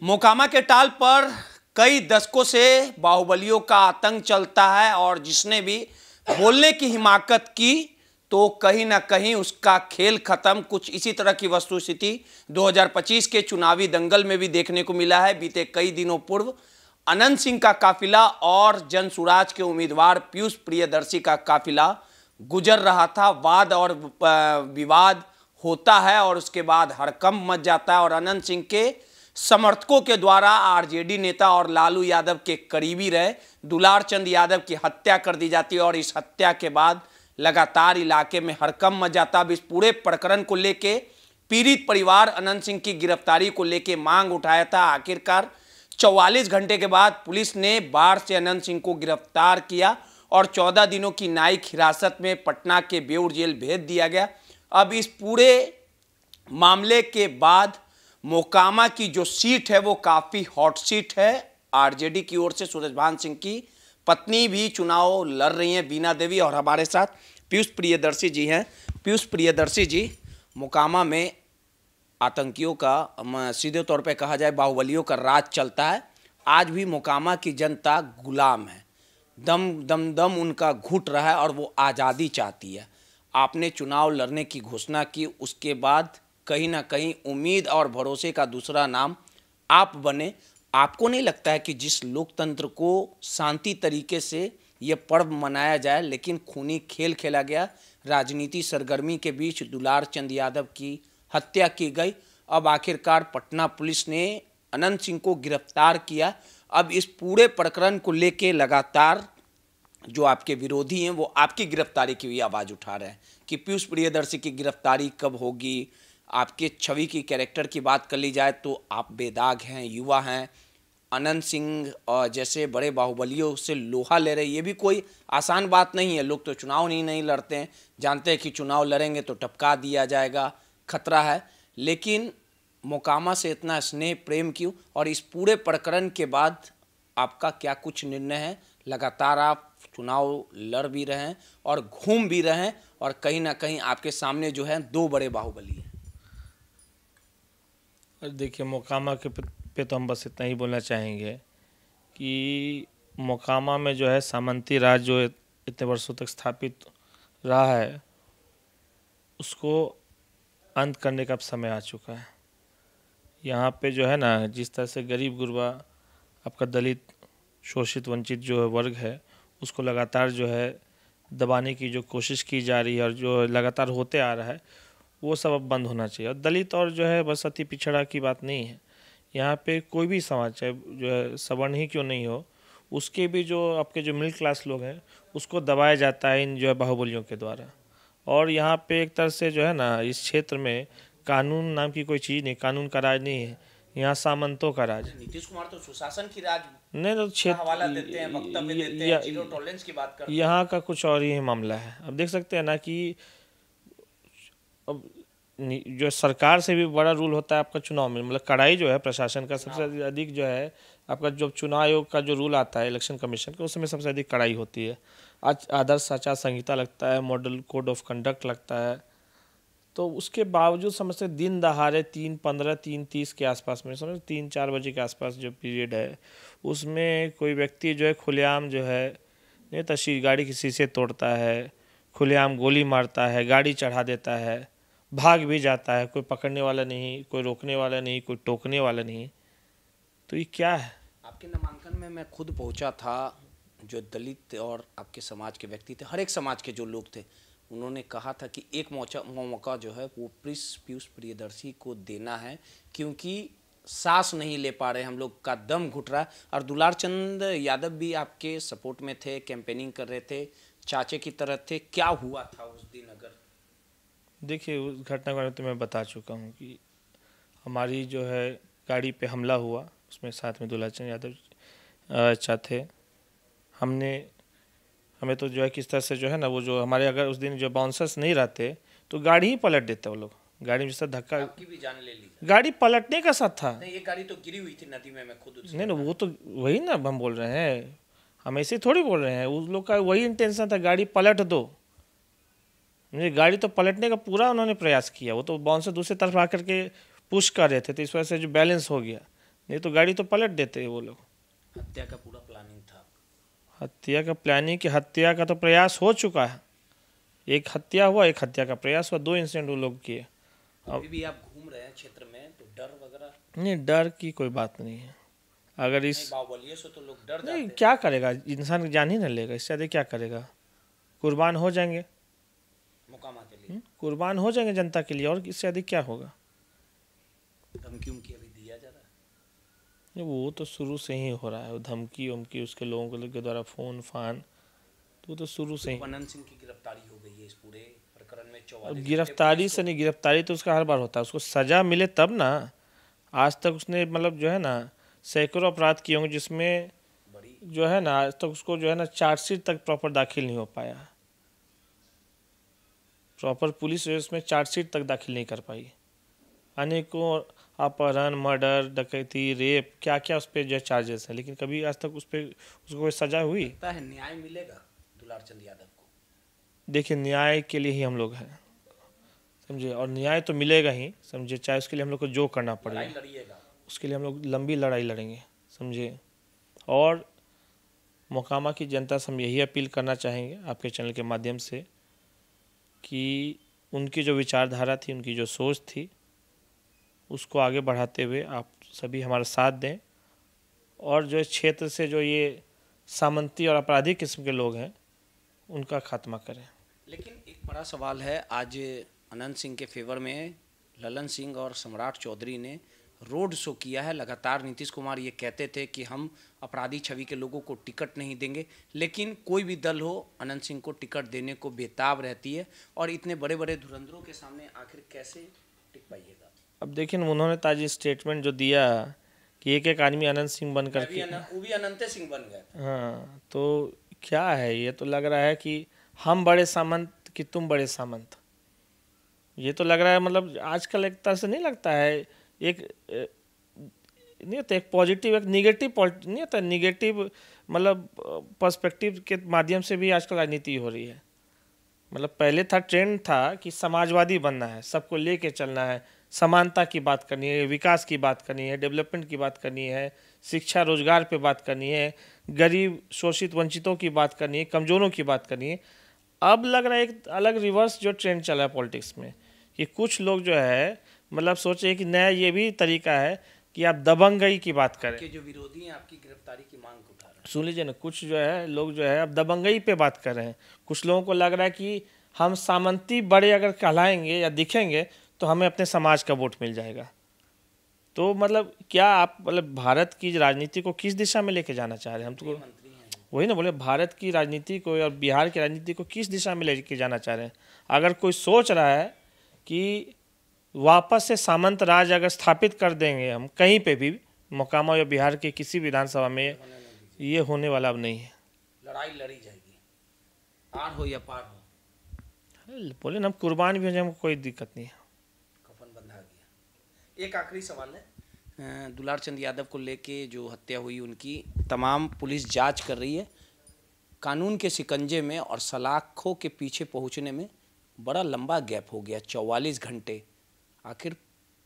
मोकामा के टाल पर कई दशकों से बाहुबलियों का आतंक चलता है और जिसने भी बोलने की हिमाकत की तो कहीं ना कहीं उसका खेल खत्म। कुछ इसी तरह की वस्तुस्थिति 2025 के चुनावी दंगल में भी देखने को मिला है। बीते कई दिनों पूर्व अनंत सिंह का काफिला और जनसुराज के उम्मीदवार पीयूष प्रियदर्शी का काफिला गुजर रहा था। वाद और विवाद होता है और उसके बाद हड़कंप मच जाता है और अनंत सिंह के समर्थकों के द्वारा आरजेडी नेता और लालू यादव के करीबी रहे दुलार चंद यादव की हत्या कर दी जाती है और इस हत्या के बाद लगातार इलाके में हड़कंप मच जाता। अब इस पूरे प्रकरण को लेके पीड़ित परिवार अनंत सिंह की गिरफ्तारी को लेके मांग उठाया था। आखिरकार 44 घंटे के बाद पुलिस ने बाढ़ से अनंत सिंह को गिरफ्तार किया और 14 दिनों की न्यायिक हिरासत में पटना के बेउर जेल भेज दिया गया। अब इस पूरे मामले के बाद मोकामा की जो सीट है वो काफी हॉट सीट है। आरजेडी की ओर से सूरजभान सिंह की पत्नी भी चुनाव लड़ रही हैं, बीना देवी, और हमारे साथ पीयूष प्रियदर्शी जी हैं। पीयूष प्रियदर्शी जी, मोकामा में आतंकियों का, सीधे तौर पे कहा जाए बाहुबलियों का राज चलता है। आज भी मोकामा की जनता गुलाम है, दम दम दम उनका घुट रहा है और वो आज़ादी चाहती है। आपने चुनाव लड़ने की घोषणा की, उसके बाद कहीं ना कहीं उम्मीद और भरोसे का दूसरा नाम आप बने। आपको नहीं लगता है कि जिस लोकतंत्र को शांति तरीके से ये पर्व मनाया जाए लेकिन खूनी खेल खेला गया, राजनीति सरगर्मी के बीच दुलार चंद यादव की हत्या की गई। अब आखिरकार पटना पुलिस ने अनंत सिंह को गिरफ्तार किया। अब इस पूरे प्रकरण को लेके लगातार जो आपके विरोधी हैं वो आपकी गिरफ्तारी की भी आवाज़ उठा रहे हैं कि पीयूष प्रियदर्शी की गिरफ्तारी कब होगी। आपके छवि की कैरेक्टर की बात कर ली जाए तो आप बेदाग हैं, युवा हैं। अनंत सिंह और जैसे बड़े बाहुबलियों से लोहा ले रहे, ये भी कोई आसान बात नहीं है। लोग तो चुनाव नहीं लड़ते हैं, जानते हैं कि चुनाव लड़ेंगे तो टपका दिया जाएगा, खतरा है। लेकिन मोकामा से इतना स्नेह प्रेम क्यों, और इस पूरे प्रकरण के बाद आपका क्या कुछ निर्णय है? लगातार आप चुनाव लड़ भी रहे हैं और घूम भी रहे हैं और कहीं ना कहीं आपके सामने जो है दो बड़े बाहुबली हैं। देखिए, मोकामा के पे तो हम बस इतना ही बोलना चाहेंगे कि मोकामा में जो है सामंती राज जो इतने वर्षों तक स्थापित रहा है उसको अंत करने का अब समय आ चुका है। यहाँ पे जो है ना, जिस तरह से गरीब गुरबा, आपका दलित, शोषित वंचित जो वर्ग है उसको लगातार जो है दबाने की जो कोशिश की जा रही है और जो लगातार होते आ रहा है वो सब अब बंद होना चाहिए। और दलित और जो है बस अति पिछड़ा की बात नहीं है। यहाँ पे कोई भी समाज, चाहे जो है सवर्ण ही क्यों नहीं हो, उसके भी जो आपके जो मिडिल क्लास लोग हैं उसको दबाया जाता है इन जो है बाहुबलियों के द्वारा। और यहाँ पे एक तरह से जो है ना, इस क्षेत्र में कानून नाम की कोई चीज़ नहीं, कानून का राज नहीं है, यहाँ सामंतों का राज। नीतीश कुमार तो सुशासन की राज नहीं तो क्षेत्र हवाला देते हैं, वक्तव्य देते हैं, जीरो टॉलरेंस की बात करते हैं। यहाँ का कुछ और ही मामला है। अब देख सकते हैं ना कि अब जो सरकार से भी बड़ा रूल होता है आपका चुनाव में, मतलब कड़ाई जो है प्रशासन का सबसे अधिक जो है आपका जो चुनाव आयोग का जो रूल आता है इलेक्शन कमीशन का, उसमें सबसे अधिक कड़ाई होती है। आज आदर्श आचार संहिता लगता है, मॉडल कोड ऑफ कंडक्ट लगता है। तो उसके बावजूद समझते दिन दहाड़े 3:15 3:30 के आसपास में, समझ 3-4 बजे के आसपास जो पीरियड है उसमें कोई व्यक्ति जो है खुलेआम जो है नहीं गाड़ी की शीशे तोड़ता है, खुलेआम गोली मारता है, गाड़ी चढ़ा देता है, भाग भी जाता है। कोई पकड़ने वाला नहीं, कोई रोकने वाला नहीं, कोई टोकने वाला नहीं। तो ये क्या है? आपके नामांकन में मैं खुद पहुंचा था। जो दलित और आपके समाज के व्यक्ति थे, हर एक समाज के जो लोग थे, उन्होंने कहा था कि एक मौका जो है वो पीयूष प्रियदर्शी को देना है क्योंकि सांस नहीं ले पा रहे, हम लोग का दम घुट रहा है। और दुलार चंद यादव भी आपके सपोर्ट में थे, कैंपेनिंग कर रहे थे, चाचे की तरह थे। क्या हुआ था उस दिन? अगर देखिए, उस घटना के बारे में तो मैं बता चुका हूँ कि हमारी जो है गाड़ी पे हमला हुआ, उसमें साथ में दुलार चंद यादव अच्छा थे। हमें तो जो है किस तरह से जो है ना, वो जो हमारे अगर उस दिन जो बाउंसर्स नहीं रहते तो गाड़ी ही पलट देते वो लोग। गाड़ी में से धक्का, आपकी भी जान ले ली। गाड़ी पलटने का साथ था। नहीं, ये गाड़ी तो गिरी हुई थी नदी में, मैं खुद नहीं ना, वो तो वही ना हम बोल रहे हैं, हम ऐसे थोड़ी बोल रहे हैं। उस लोग का वही इंटेंशन था, गाड़ी पलट दो। मुझे गाड़ी तो पलटने का पूरा उन्होंने प्रयास किया। वो तो बाउंसर दूसरी तरफ आकर के पुश कर रहे थे, तो इस वजह से जो बैलेंस हो गया, नहीं तो गाड़ी तो पलट देते वो लोग। हत्या का पूरा प्लानिंग था। हत्या का प्लानिंग कि हत्या का तो प्रयास हो चुका है, एक हत्या हुआ, एक हत्या का प्रयास हुआ, 2 इंसिडेंट वो लोग किए। अभी भी आप घूम रहे हैं क्षेत्र में तो डर वगैरह नहीं, डर की कोई बात नहीं है। अगर नहीं, इस बाहुबलियों से तो लोग डर नहीं, जाते क्या करेगा इंसान, जान ही ना लेगा, इससे ज़्यादा क्या करेगा। कुर्बान हो जाएंगे, हैं मुकामा के लिए। कुर्बान हो जाएंगे जनता के लिए, और इससे अधिक क्या होगा। धमकी उमकी अभी दिया जा रहा है। नहीं, वो तो शुरू से ही हो रहा है, वो धमकी उमकी उसके लोगों के द्वारा फ़ोन फान, तो वो तो शुरू से ही। अनंत सिंह की गिरफ्तारी हो गई है इस पूरे प्रकरण में। अब 44 गिरफ्तारी से नहीं, गिरफ्तारी तो उसका हर बार होता है, उसको सज़ा मिले तब ना। आज तक उसने मतलब जो है ना सैकड़ों अपराध किए होंगे, जिसमें बड़ी जो है ना आज तक उसको जो है ना चार्जशीट तक प्रॉपर दाखिल नहीं हो पाया। प्रॉपर पुलिस उसमें चार्जशीट तक दाखिल नहीं कर पाई। अनेकों अपहरण, मर्डर, डकैती, रेप, क्या क्या उस पर जो चार्जेस हैं, लेकिन कभी आज तक उस पर उसको कोई सज़ा हुई। लगता है न्याय मिलेगा दुलारचंद यादव को। देखिए, न्याय के लिए ही हम लोग हैं, समझे, और न्याय तो मिलेगा ही, समझे, चाहे उसके लिए हम लोग को जो करना पड़े, लड़ाई लड़िएगा। उसके लिए हम लोग लंबी लड़ाई लड़ेंगे, समझे। और मोकामा की जनता से हम यही अपील करना चाहेंगे आपके चैनल के माध्यम से कि उनकी जो विचारधारा थी, उनकी जो सोच थी, उसको आगे बढ़ाते हुए आप सभी हमारा साथ दें, और जो इस क्षेत्र से जो ये सामंती और आपराधिक किस्म के लोग हैं उनका खात्मा करें। लेकिन एक बड़ा सवाल है, आज अनंत सिंह के फेवर में ललन सिंह और सम्राट चौधरी ने रोड शो किया है। लगातार नीतीश कुमार ये कहते थे कि हम अपराधी छवि के लोगों को टिकट नहीं देंगे, लेकिन कोई भी दल हो अनंत सिंह को टिकट देने को बेताब रहती है। और इतने बड़े बड़े धुरंधरों के सामने आखिर कैसे टिक पाइएगा। अब देखिए, उन्होंने ताजी स्टेटमेंट जो दिया कि एक एक आदमी अनंत सिंह बन कर के, वो भी अनंत सिंह बन गए। हाँ, तो क्या है, ये तो लग रहा है कि हम बड़े सामंत कि तुम बड़े सामंत। ये तो लग रहा है, मतलब आजकल एक तरह से नहीं लगता है, एक नहीं होता एक पॉजिटिव, एक निगेटिव नहीं होता, निगेटिव मतलब पर्सपेक्टिव के माध्यम से भी आजकल राजनीति हो रही है। मतलब पहले था, ट्रेंड था कि समाजवादी बनना है, सबको लेके चलना है, समानता की बात करनी है, विकास की बात करनी है, डेवलपमेंट की बात करनी है, शिक्षा रोजगार पे बात करनी है, गरीब शोषित वंचितों की बात करनी है, कमजोरों की बात करनी है। अब लग रहा है एक अलग रिवर्स जो ट्रेंड चला है पॉलिटिक्स में, कि कुछ लोग जो है मतलब सोचे कि नया ये भी तरीका है कि आप दबंगई की बात करें। कि जो विरोधी हैं आपकी गिरफ्तारी की मांग उठा रहे हैं। सुन लीजिए ना, कुछ जो है लोग जो है अब दबंगई पे बात कर रहे हैं। कुछ लोगों को लग रहा है कि हम सामंती बड़े अगर कहलाएंगे या दिखेंगे तो हमें अपने समाज का वोट मिल जाएगा। तो मतलब क्या आप मतलब भारत की राजनीति को किस दिशा में लेके जाना चाह रहे हैं? हम तो मंत्री हैं। वही ना बोले, भारत की राजनीति को और बिहार की राजनीति को किस दिशा में लेके जाना चाह रहे हैं? अगर कोई सोच रहा है कि वापस से सामंत राज अगर स्थापित कर देंगे हम कहीं पे भी, मोकामा या बिहार के किसी विधानसभा में, ये होने वाला अब नहीं है। लड़ाई लड़ी जाएगी, आर हो या पार हो। बोले ना, हम कुर्बान भी हो जाए, हमको कोई दिक्कत नहीं है। कफन बंधा गया। एक आखिरी सवाल है, दुलारचंद यादव को लेके जो हत्या हुई उनकी तमाम पुलिस जांच कर रही है। कानून के शिकंजे में और सलाखों के पीछे पहुंचने में बड़ा लंबा गैप हो गया, 44 घंटे। आखिर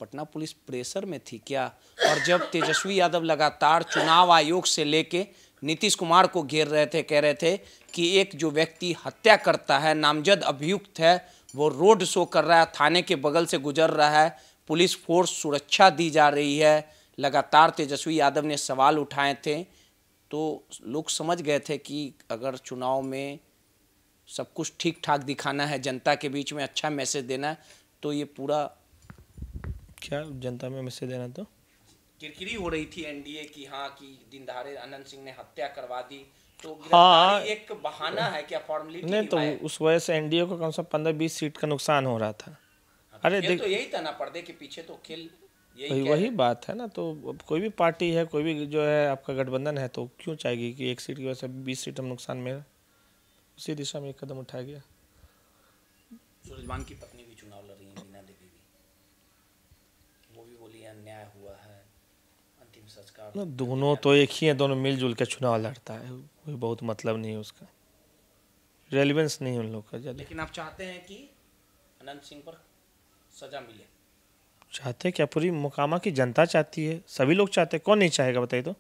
पटना पुलिस प्रेशर में थी क्या? और जब तेजस्वी यादव लगातार चुनाव आयोग से लेके नीतीश कुमार को घेर रहे थे, कह रहे थे कि एक जो व्यक्ति हत्या करता है, नामजद अभियुक्त है, वो रोड शो कर रहा है, थाने के बगल से गुजर रहा है, पुलिस फोर्स सुरक्षा दी जा रही है, लगातार तेजस्वी यादव ने सवाल उठाए थे, तो लोग समझ गए थे कि अगर चुनाव में सब कुछ ठीक ठाक दिखाना है, जनता के बीच में अच्छा मैसेज देना है, तो ये पूरा क्या जनता में मैसेज देना? तो किरकिरी हो रही थी एनडीए की, हाँ, कि दिन दहाड़े अनंत सिंह ने हत्या करवा दी, तो हाँ, गिरफ्तारी एक बहाना है क्या, फॉर्मेलिटी नहीं तो है? उस वजह से एनडीए को कम से कम 15-20 सीट का नुकसान हो रहा था। अरे खेल देख, तो यही था ना, पर्दे के पीछे तो खेल यही वही बात है ना। तो अब कोई भी पार्टी है, कोई भी जो है आपका गठबंधन है, तो क्यों चाहेगी कि एक सीट की वजह से 20 सीट में नुकसान में? उसी दिशा में एक कदम उठाया गया। सूरजवान की पत्नी भी चुनाव लड़ रही है, मीना देवी भी, वो भी बोली अन्याय हुआ है, अंतिम संस्कार। दोनों तो एक ही है, दोनों मिलजुल के चुनाव लड़ता है, कोई बहुत मतलब नहीं है उसका, रेलिवेंस नहीं है उन लोग का ज़्यादा। लेकिन आप चाहते हैं कि अनंत सिंह पर सजा मिले? चाहते क्या? पूरी मोकामा की जनता चाहती है, सभी लोग चाहते हैं, कौन नहीं चाहेगा बताइए तो?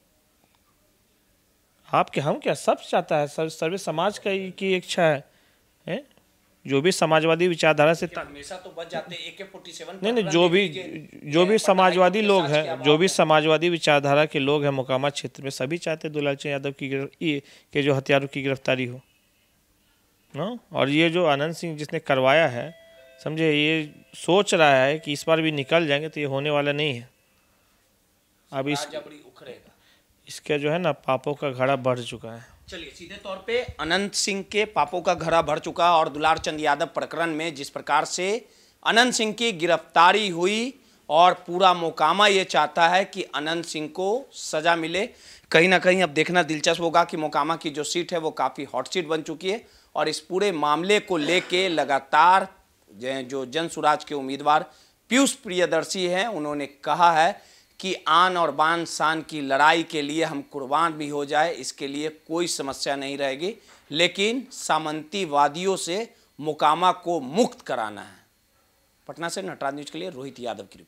आप क्या, हम क्या, सब चाहता है, सब सभी समाज की इच्छा है? जो भी समाजवादी विचारधारा से हमेशा तो बच जाते AK-47। नहीं, जो भी समाजवादी लोग हैं, जो भी समाजवादी विचारधारा के लोग हैं मोकामा क्षेत्र में, सभी चाहते दुलाल चंद यादव के जो हथियारों की गिरफ्तारी हो ना। और ये जो आनंद सिंह जिसने करवाया है, समझे, ये सोच रहा है कि इस बार भी निकल जाएंगे, तो ये होने वाला नहीं है। अब इसके जो है ना पापों का घड़ा बढ़ चुका है। चलिए, सीधे तौर पे अनंत सिंह के पापों का घड़ा भर चुका और दुलार चंद यादव प्रकरण में जिस प्रकार से अनंत सिंह की गिरफ्तारी हुई और पूरा मोकामा ये चाहता है कि अनंत सिंह को सजा मिले। कहीं ना कहीं अब देखना दिलचस्प होगा कि मोकामा की जो सीट है वो काफ़ी हॉट सीट बन चुकी है और इस पूरे मामले को लेके लगातार जो जन सुराज के उम्मीदवार पीयूष प्रियदर्शी हैं, उन्होंने कहा है कि आन और बान शान की लड़ाई के लिए हम कुर्बान भी हो जाए, इसके लिए कोई समस्या नहीं रहेगी, लेकिन सामंतीवादियों से मोकामा को मुक्त कराना है। पटना से नटराज न्यूज के लिए रोहित यादव की रिपोर्ट।